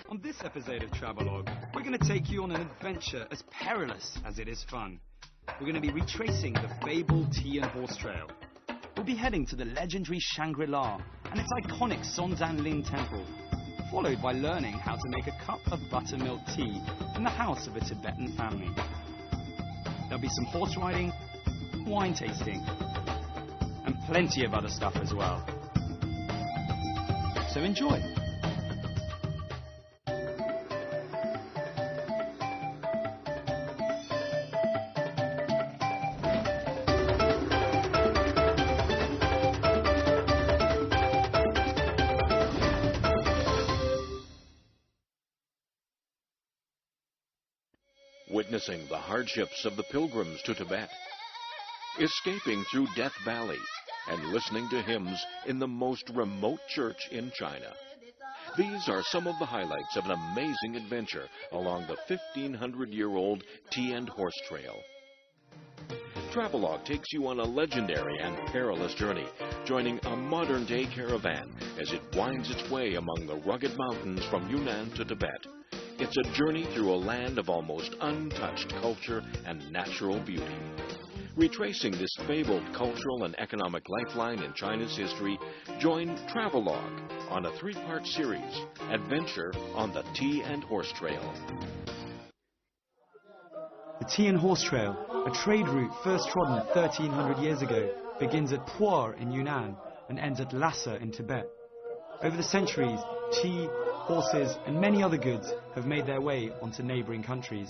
On this episode of Travelogue, we're going to take you on an adventure as perilous as it is fun. We're going to be retracing the fabled Tea and Horse Trail. We'll be heading to the legendary Shangri-La and its iconic Songzhanlin Temple, followed by learning how to make a cup of buttermilk tea in the house of a Tibetan family. There'll be some horse riding, wine tasting, and plenty of other stuff as well. So enjoy! Witnessing the hardships of the pilgrims to Tibet, escaping through Death Valley, and listening to hymns in the most remote church in China. These are some of the highlights of an amazing adventure along the 1,500-year-old Tea and Horse Trail. Travelogue takes you on a legendary and perilous journey, joining a modern-day caravan as it winds its way among the rugged mountains from Yunnan to Tibet. It's a journey through a land of almost untouched culture and natural beauty. Retracing this fabled cultural and economic lifeline in China's history, join Travelogue on a 3-part series, Adventure on the Tea and Horse Trail. The Tea and Horse Trail, a trade route first trodden 1,300 years ago, begins at Pu'er in Yunnan and ends at Lhasa in Tibet. Over the centuries, tea, horses and many other goods have made their way onto neighbouring countries.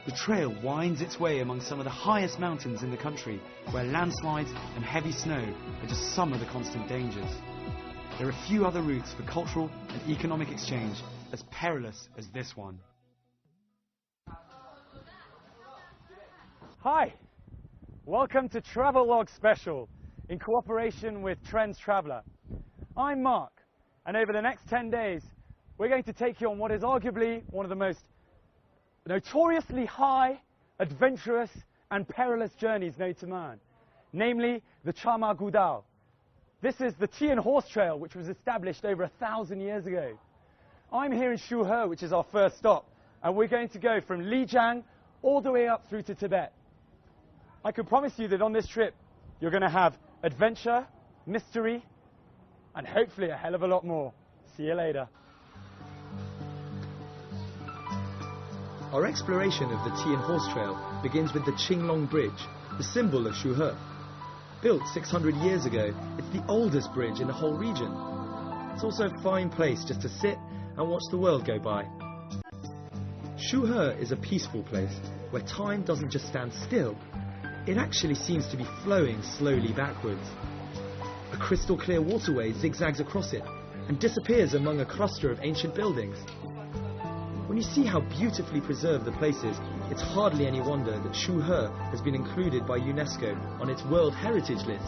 The trail winds its way among some of the highest mountains in the country, where landslides and heavy snow are just some of the constant dangers. There are few other routes for cultural and economic exchange as perilous as this one. Hi, welcome to Travelogue Special in cooperation with Trends Traveller. I'm Mark, and over the next 10 days we're going to take you on what is arguably one of the most notoriously high, adventurous and perilous journeys known to man, namely the Chama Gudao. This is the Tea and Horse Trail, which was established over 1,000 years ago. I'm here in Shuhe, which is our first stop, and we're going to go from Lijiang all the way up through to Tibet. I can promise you that on this trip you're going to have adventure, mystery and hopefully a hell of a lot more. See you later. Our exploration of the Tea and Horse Trail begins with the Qinglong Bridge, the symbol of Shuhe. Built 600 years ago, it's the oldest bridge in the whole region. It's also a fine place just to sit and watch the world go by. Shuhe is a peaceful place where time doesn't just stand still, it actually seems to be flowing slowly backwards. A crystal clear waterway zigzags across it and disappears among a cluster of ancient buildings. When you see how beautifully preserved the place is, it's hardly any wonder that Shuhe has been included by UNESCO on its World Heritage List.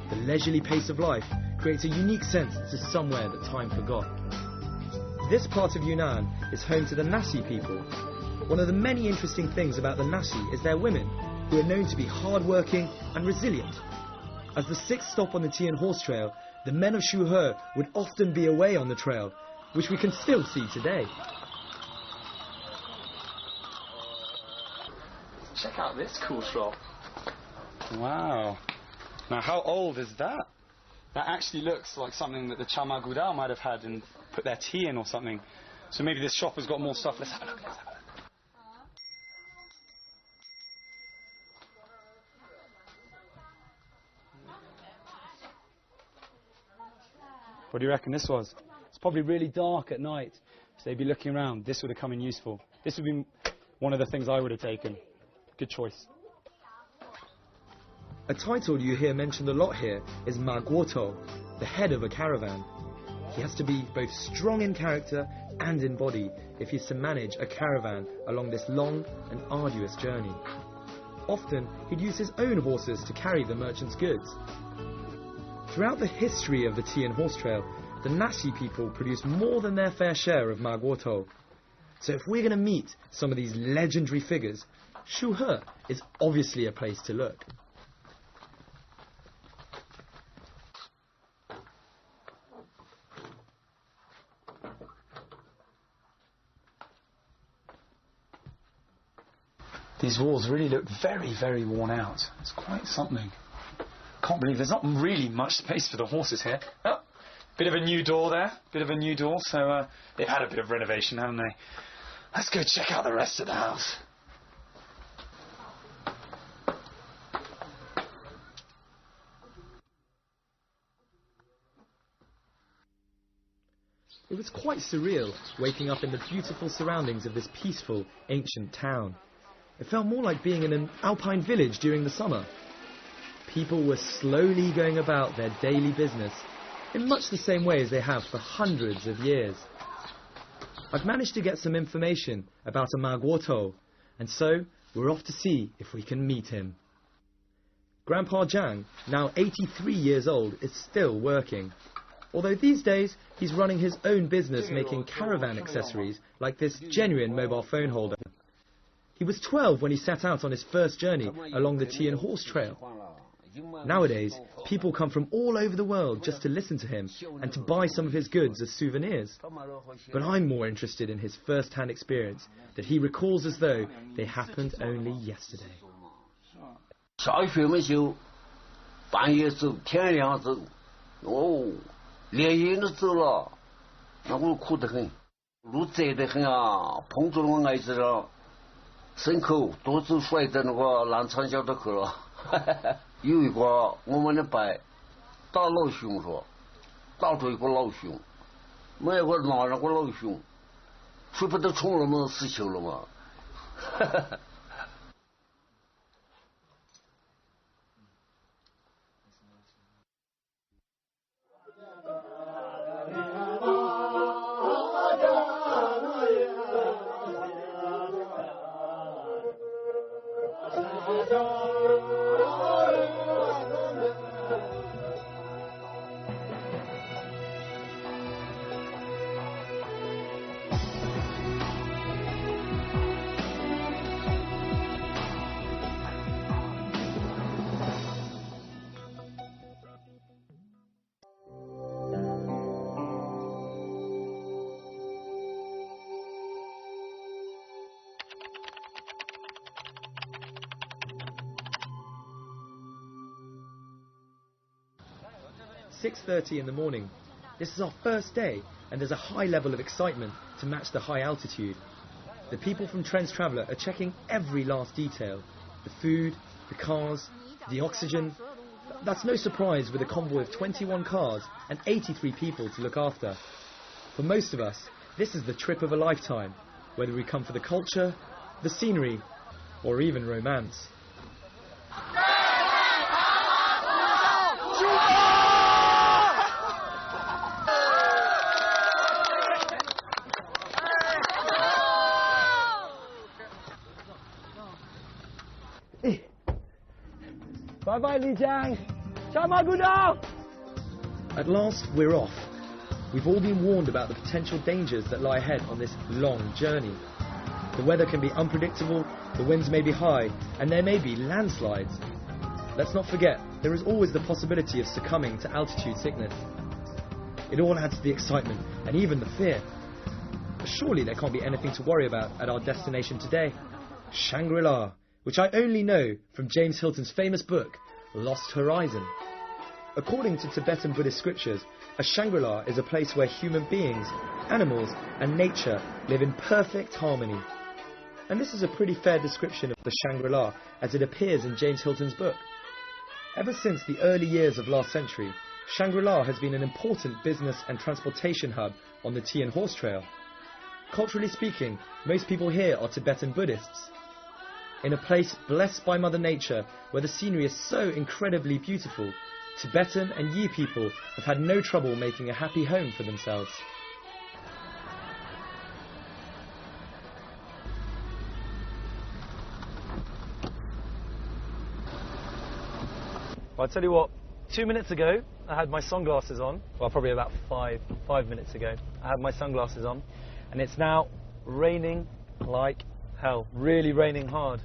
The leisurely pace of life creates a unique sense to somewhere that time forgot. This part of Yunnan is home to the Nasi people. One of the many interesting things about the Nasi is their women, who are known to be hard-working and resilient. As the 6th stop on the Tea and Horse Trail, the men of Shuhe would often be away on the trail, which we can still see today. Check out this cool shop. Wow. Now how old is that? That actually looks like something that the Chama Gudao might have had and put their tea in or something. So maybe this shop has got more stuff. Let's have a look. What do you reckon this was? It's probably really dark at night, so they'd be looking around. This would have come in useful. This would be one of the things I would have taken. Good choice. A title you hear mentioned a lot here is Ma Guotou, the head of a caravan. He has to be both strong in character and in body if he's to manage a caravan along this long and arduous journey. Often, he'd use his own horses to carry the merchant's goods. Throughout the history of the Tea and Horse Trail, the Nasi people produce more than their fair share of Ma Guotou. So if we're going to meet some of these legendary figures, Shuhe is obviously a place to look. These walls really look very, very worn out. It's quite something. Can't believe there's not really much space for the horses here. Oh, bit of a new door there. Bit of a new door. So they've had a bit of renovation, haven't they? Let's go check out the rest of the house. It was quite surreal waking up in the beautiful surroundings of this peaceful, ancient town. It felt more like being in an alpine village during the summer. People were slowly going about their daily business in much the same way as they have for hundreds of years. I've managed to get some information about a Maguoto, and so we're off to see if we can meet him. Grandpa Jiang, now 83 years old, is still working. Although these days he's running his own business making caravan accessories like this genuine mobile phone holder. He was 12 when he set out on his first journey along the Tea and Horse Trail. Nowadays, people come from all over the world just to listen to him and to buy some of his goods as souvenirs. But I'm more interested in his first-hand experience that he recalls as though they happened only yesterday. 小雪们就半夜走，天亮走，连夜都走了，那我苦得很，路窄得很啊，碰着我儿子了，牲口多走摔在那个南昌桥头去了。有一个我们的伯打老熊说，打着一个老熊，没有个拿那个老熊，谁不都冲了嘛死球了嘛？ 6:30 in the morning. This is our first day, and there's a high level of excitement to match the high altitude. The people from Trends Traveller are checking every last detail. The food, the cars, the oxygen. That's no surprise with a convoy of 21 cars and 83 people to look after. For most of us, this is the trip of a lifetime, whether we come for the culture, the scenery, or even romance. Bye-bye, Li Jiang. Ciao, Magudo! At last, we're off. We've all been warned about the potential dangers that lie ahead on this long journey. The weather can be unpredictable, the winds may be high, and there may be landslides. Let's not forget, there is always the possibility of succumbing to altitude sickness. It all adds to the excitement, and even the fear. But surely there can't be anything to worry about at our destination today. Shangri-La, which I only know from James Hilton's famous book, Lost Horizon. According to Tibetan Buddhist scriptures, a Shangri-La is a place where human beings, animals and nature live in perfect harmony. And this is a pretty fair description of the Shangri-La as it appears in James Hilton's book. Ever since the early years of last century, Shangri-La has been an important business and transportation hub on the Tea and Horse Trail. Culturally speaking, most people here are Tibetan Buddhists. In a place blessed by Mother Nature, where the scenery is so incredibly beautiful, Tibetan and Yi people have had no trouble making a happy home for themselves. Well, I'll tell you what, 2 minutes ago, I had my sunglasses on. Well, probably about five minutes ago, I had my sunglasses on. And it's now raining like hell, really raining hard.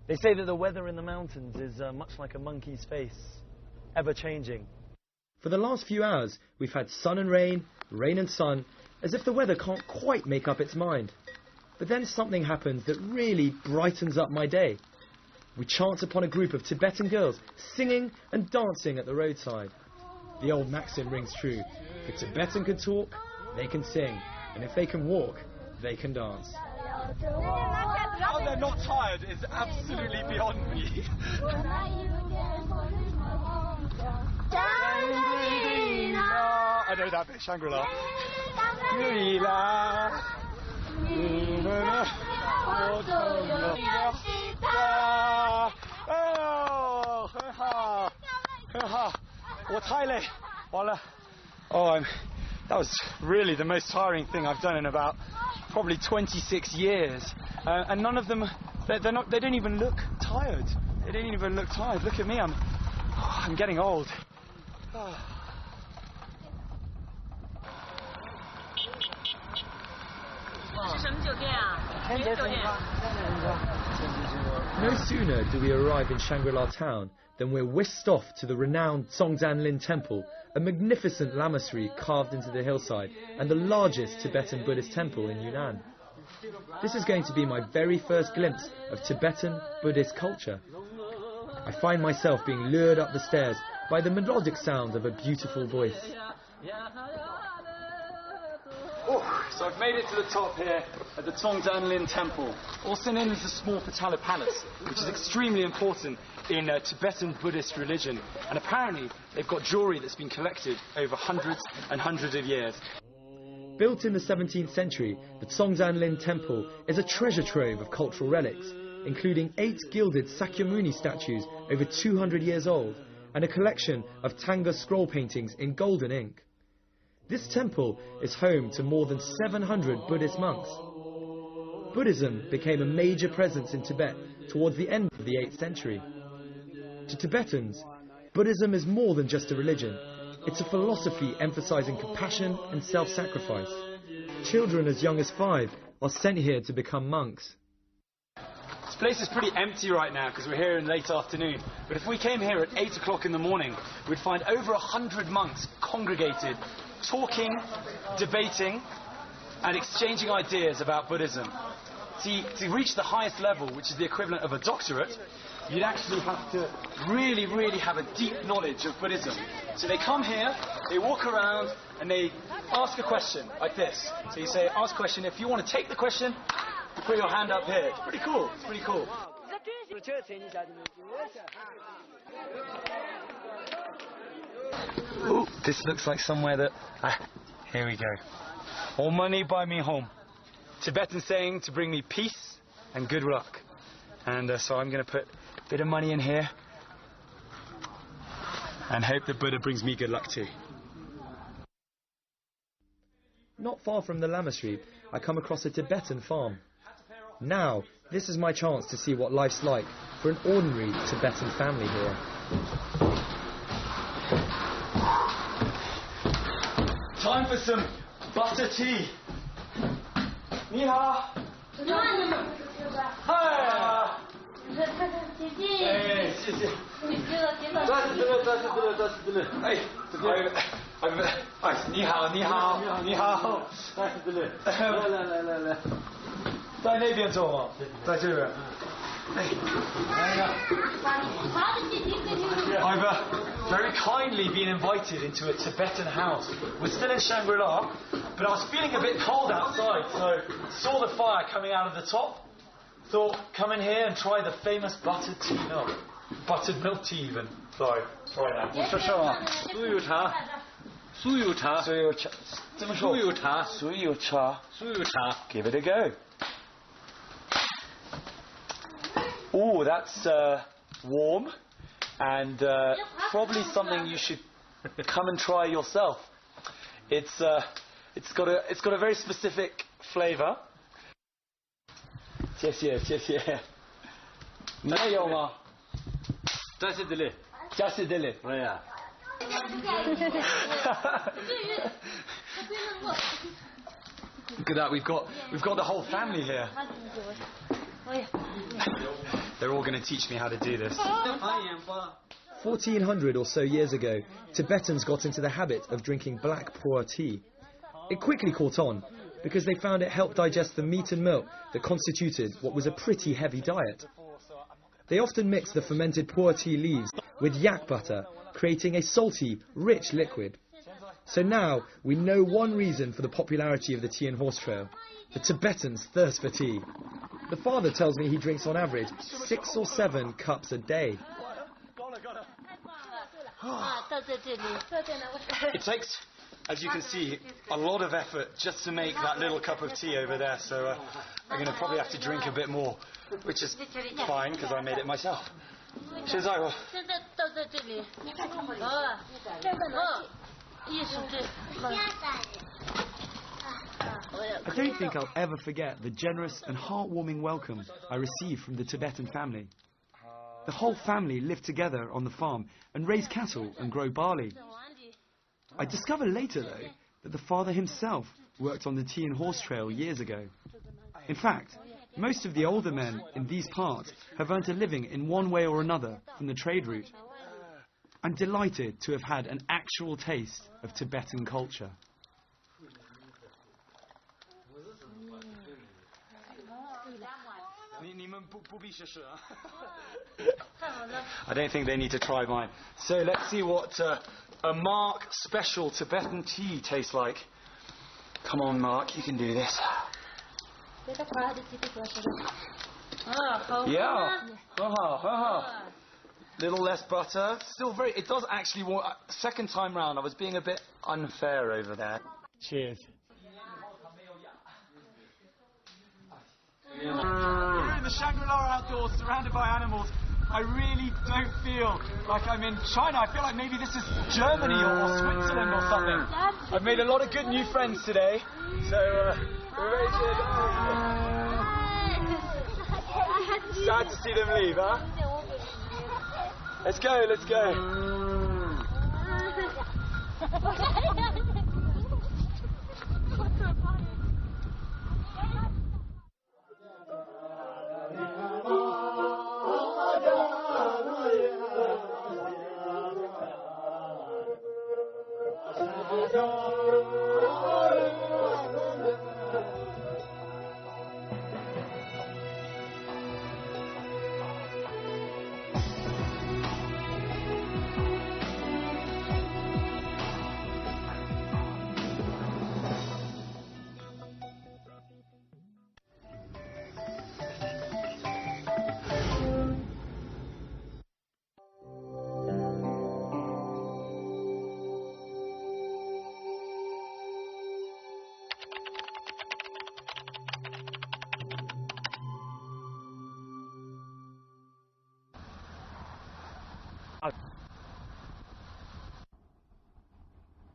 They say that the weather in the mountains is much like a monkey's face, ever changing. For the last few hours, we've had sun and rain and sun, as if the weather can't quite make up its mind. But then something happens that really brightens up my day. We chance upon a group of Tibetan girls singing and dancing at the roadside. The old maxim rings true. If a Tibetan can talk, they can sing. And if they can walk, they can dance. How they're not tired is absolutely beyond me. I know that bit, Shangri-La. That was really the most tiring thing I've done in about probably 26 years. And none of them, they don't even look tired. They don't even look tired. Look at me, I'm getting old. No sooner do we arrive in Shangri-La town than we're whisked off to the renowned Songzhan Temple, a magnificent lamasery carved into the hillside and the largest Tibetan Buddhist temple in Yunnan. This is going to be my very first glimpse of Tibetan Buddhist culture. I find myself being lured up the stairs by the melodic sound of a beautiful voice. So I've made it to the top here at the Songzhan Temple, also known as the Small Patala Palace, which is extremely important in Tibetan Buddhist religion. And apparently they've got jewellery that's been collected over hundreds and hundreds of years. Built in the 17th century, the Songzhan Temple is a treasure trove of cultural relics, including 8 gilded Sakyamuni statues over 200 years old, and a collection of Tanga scroll paintings in golden ink. This temple is home to more than 700 Buddhist monks. Buddhism became a major presence in Tibet towards the end of the 8th century. To Tibetans, Buddhism is more than just a religion. It's a philosophy emphasizing compassion and self-sacrifice. Children as young as 5 are sent here to become monks. This place is pretty empty right now because we're here in late afternoon. But if we came here at 8 o'clock in the morning, we'd find over 100 monks congregated, talking, debating, and exchanging ideas about Buddhism. See, to reach the highest level, which is the equivalent of a doctorate, you'd actually have to really, really have a deep knowledge of Buddhism. So they come here, they walk around, and they ask a question like this. So you say, ask a question. If you want to take the question, you put your hand up here. It's pretty cool. It's pretty cool. Ooh, this looks like somewhere that... here we go. All money buy me home. Tibetan saying to bring me peace and good luck. And so I'm going to put a bit of money in here and hope that Buddha brings me good luck too. Not far from the lamasery, I come across a Tibetan farm. Now, this is my chance to see what life's like for an ordinary Tibetan family here. Time for some butter tea. Ni hao. Hi. Hey, 谢谢。你好，你好，你好。来，在那边坐吗？在这边。I've very kindly been invited into a Tibetan house. We're still in Shangri-La, but I was feeling a bit cold outside, so saw the fire coming out of the top. Thought, come in here and try the famous buttered tea milk. Buttered milk tea even. Sorry now. 我说什么？酥油茶。酥油茶。酥油茶。怎么说？酥油茶。酥油茶。酥油茶。Give it a go. Oh, that's warm, and probably something you should come and try yourself. It's got a very specific flavour. 谢谢。没有吗？加西德勒。哎呀。Look at that, we've got the whole family here. They're all going to teach me how to do this. 1400 or so years ago, Tibetans got into the habit of drinking black pu'er tea. It quickly caught on, because they found it helped digest the meat and milk that constituted what was a pretty heavy diet. They often mixed the fermented pu'er tea leaves with yak butter, creating a salty, rich liquid. So now we know one reason for the popularity of the tea and horse trail: the Tibetans' thirst for tea. The father tells me he drinks on average 6 or 7 cups a day. It takes, as you can see, a lot of effort just to make that little cup of tea over there, so I'm going to probably have to drink a bit more, which is fine because I made it myself. I don't think I'll ever forget the generous and heartwarming welcome I received from the Tibetan family. The whole family lived together on the farm and raise cattle and grow barley. I discovered later, though, that the father himself worked on the tea and horse trail years ago. In fact, most of the older men in these parts have earned a living in one way or another from the trade route. I'm delighted to have had an actual taste of Tibetan culture. I don't think they need to try mine. So let's see what a Mark special Tibetan tea tastes like. Come on, Mark, you can do this. Yeah. Little less butter. Still very. It does actually want. Second time round, I was being a bit unfair over there. Cheers. We're in the Shangri-La outdoors, surrounded by animals. I really don't feel like I'm in China. I feel like maybe this is Germany or Switzerland or something. I've made a lot of good new friends today, so we're very good. Sad to see them leave, huh? Let's go, let's go.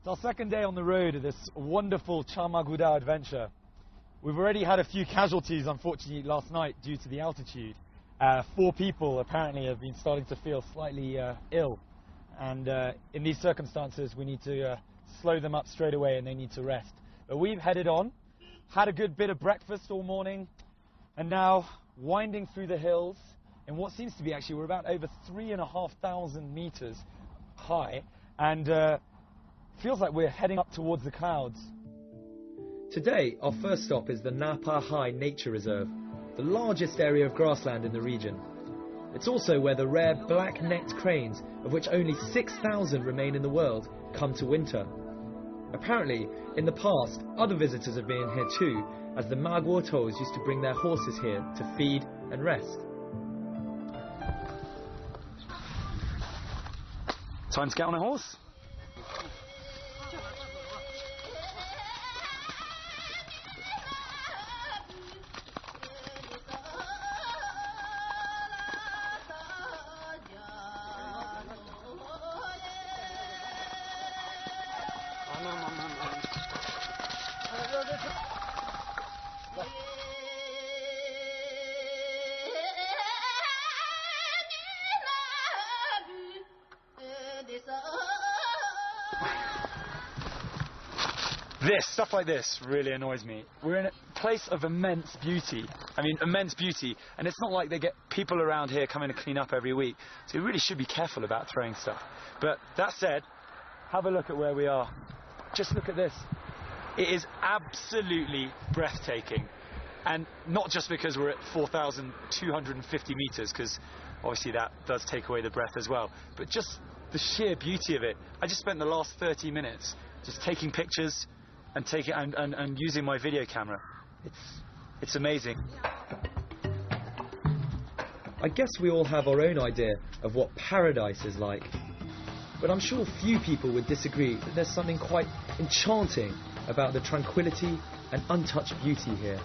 It's our second day on the road of this wonderful Chamaguda adventure. We've already had a few casualties, unfortunately, last night due to the altitude. 4 people apparently have been starting to feel slightly ill. And in these circumstances, we need to slow them up straight away and they need to rest. But we've headed on, had a good bit of breakfast all morning, and now winding through the hills in what seems to be actually, we're about over 3,500 meters high. And feels like we're heading up towards the clouds. Today, our first stop is the Napa High Nature Reserve, the largest area of grassland in the region. It's also where the rare black-necked cranes, of which only 6,000 remain in the world, come to winter. Apparently, in the past, other visitors have been here too, as the Magwotos used to bring their horses here to feed and rest. Time to get on a horse. Stuff like this really annoys me. We're in a place of immense beauty. I mean, immense beauty. And it's not like they get people around here coming to clean up every week. So we really should be careful about throwing stuff. But that said, have a look at where we are. Just look at this. It is absolutely breathtaking. And not just because we're at 4,250 meters, because obviously that does take away the breath as well, but just the sheer beauty of it. I just spent the last 30 minutes just taking pictures and using my video camera. It's amazing. I guess we all have our own idea of what paradise is like, but I'm sure few people would disagree that there's something quite enchanting about the tranquility and untouched beauty here.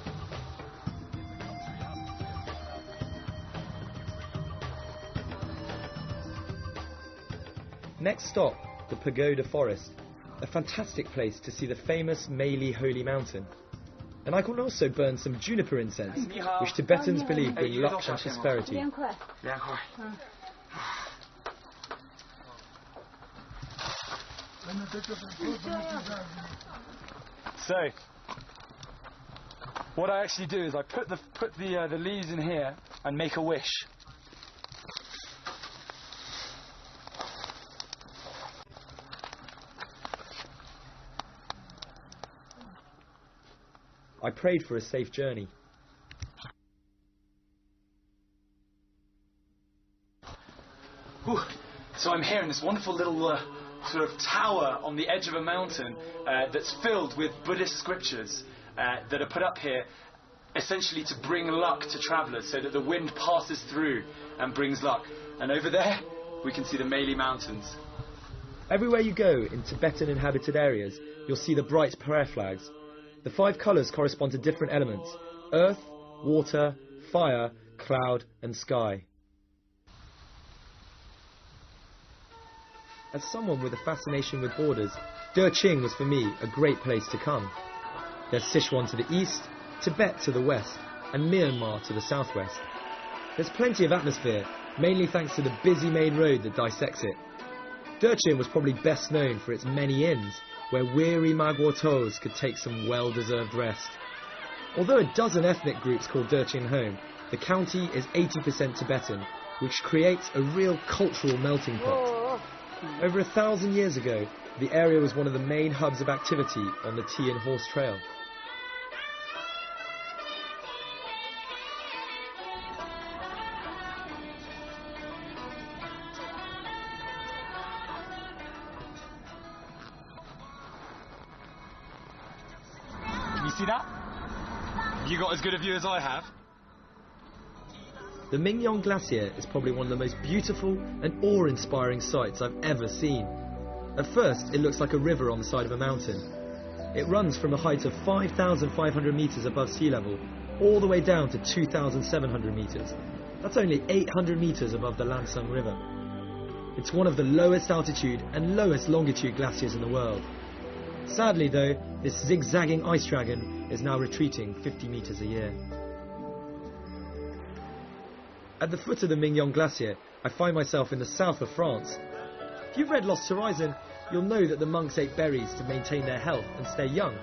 Next stop, the Pagoda Forest, a fantastic place to see the famous Meili Holy Mountain. And I can also burn some juniper incense, which Tibetans believe bring luck and prosperity. So, what I actually do is I put the leaves in here and make a wish. I prayed for a safe journey. Whew. So I'm here in this wonderful little sort of tower on the edge of a mountain that's filled with Buddhist scriptures that are put up here essentially to bring luck to travellers, so that the wind passes through and brings luck. And over there we can see the Meili Mountains. Everywhere you go in Tibetan inhabited areas, you'll see the bright prayer flags. The 5 colours correspond to different elements: earth, water, fire, cloud and sky. As someone with a fascination with borders, Deqing was for me a great place to come. There's Sichuan to the east, Tibet to the west, and Myanmar to the southwest. There's plenty of atmosphere, mainly thanks to the busy main road that dissects it. Deqing was probably best known for its many inns, where weary Magwo-tos could take some well-deserved rest. Although a dozen ethnic groups call Deqing home, the county is 80% Tibetan, which creates a real cultural melting pot. Over 1,000 years ago, the area was one of the main hubs of activity on the Tea and Horse Trail. See that? Have you got as good a view as I have? The Mingyong Glacier is probably one of the most beautiful and awe-inspiring sights I've ever seen. At first, it looks like a river on the side of a mountain. It runs from a height of 5,500 metres above sea level, all the way down to 2,700 metres. That's only 800 metres above the Lansing River. It's one of the lowest altitude and lowest longitude glaciers in the world. Sadly though, this zigzagging ice dragon is now retreating 50 metres a year. At the foot of the Mingyong Glacier, I find myself in the south of France. If you've read Lost Horizon, you'll know that the monks ate berries to maintain their health and stay young.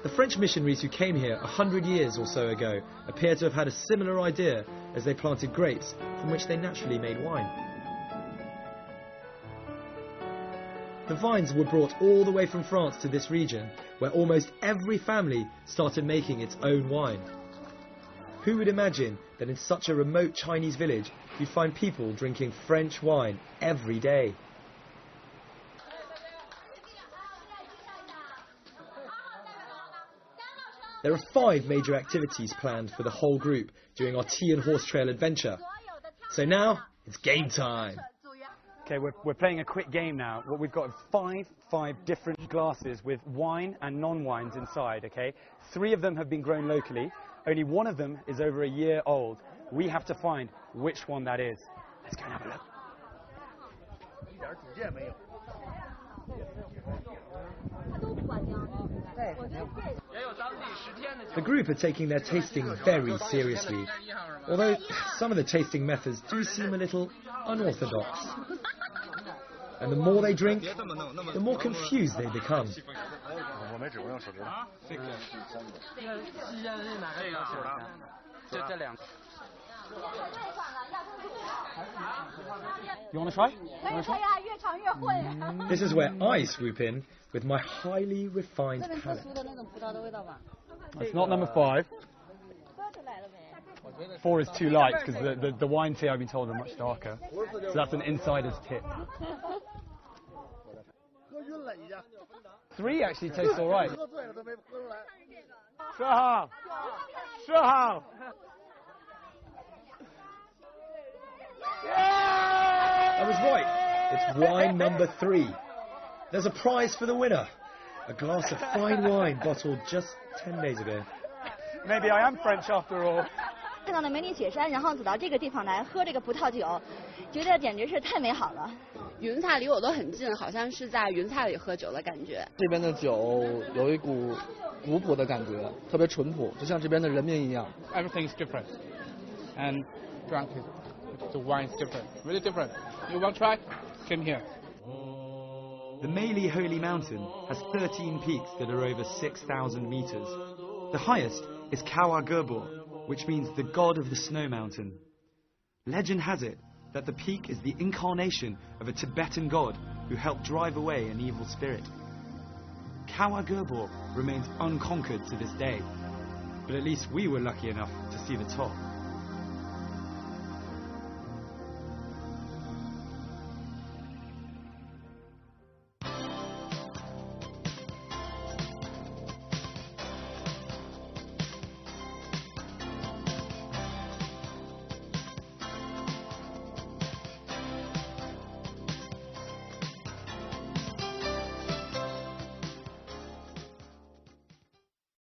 The French missionaries who came here 100 years or so ago appear to have had a similar idea as they planted grapes from which they naturally made wine. The vines were brought all the way from France to this region, where almost every family started making its own wine. Who would imagine that in such a remote Chinese village, you'd find people drinking French wine every day? There are 5 major activities planned for the whole group during our Tea and Horse Trail adventure. So now, it's game time! Okay, we're playing a quick game now. What we've got is five different glasses with wine and non-wines inside, okay? 3 of them have been grown locally. Only 1 of them is over a year old. We have to find which one that is. Let's go and have a look. The group are taking their tasting very seriously, although some of the tasting methods do seem a little unorthodox. And the more they drink, the more confused they become. You want to try? This is where I swoop in with my highly refined palate. It's not number 5. 4 is too light because the wines here, I've been told, are much darker. So that's an insider's tip. 3 actually tastes all right. 说好，说好。I was right. It's wine number 3. There's a prize for the winner. A glass of fine wine bottled just 10 days ago. Maybe I am French after all. 看到了梅里雪山，然后走到这个地方来喝这个葡萄酒，觉得简直是太美好了。云彩离我都很近，好像是在云彩里喝酒的感觉。这边的酒有一股古朴的感觉，特别淳朴，就像这边的人民一样。Everything is different, and drunk the wine is different, really different. You want to try? Come here. The Meili Holy Mountain has 13 peaks that are over 6,000 meters. The highest is Kawa Gerbor, which means the god of the snow mountain. Legend has it that the peak is the incarnation of a Tibetan god who helped drive away an evil spirit. Kawa Gerbor remains unconquered to this day, but at least we were lucky enough to see the top.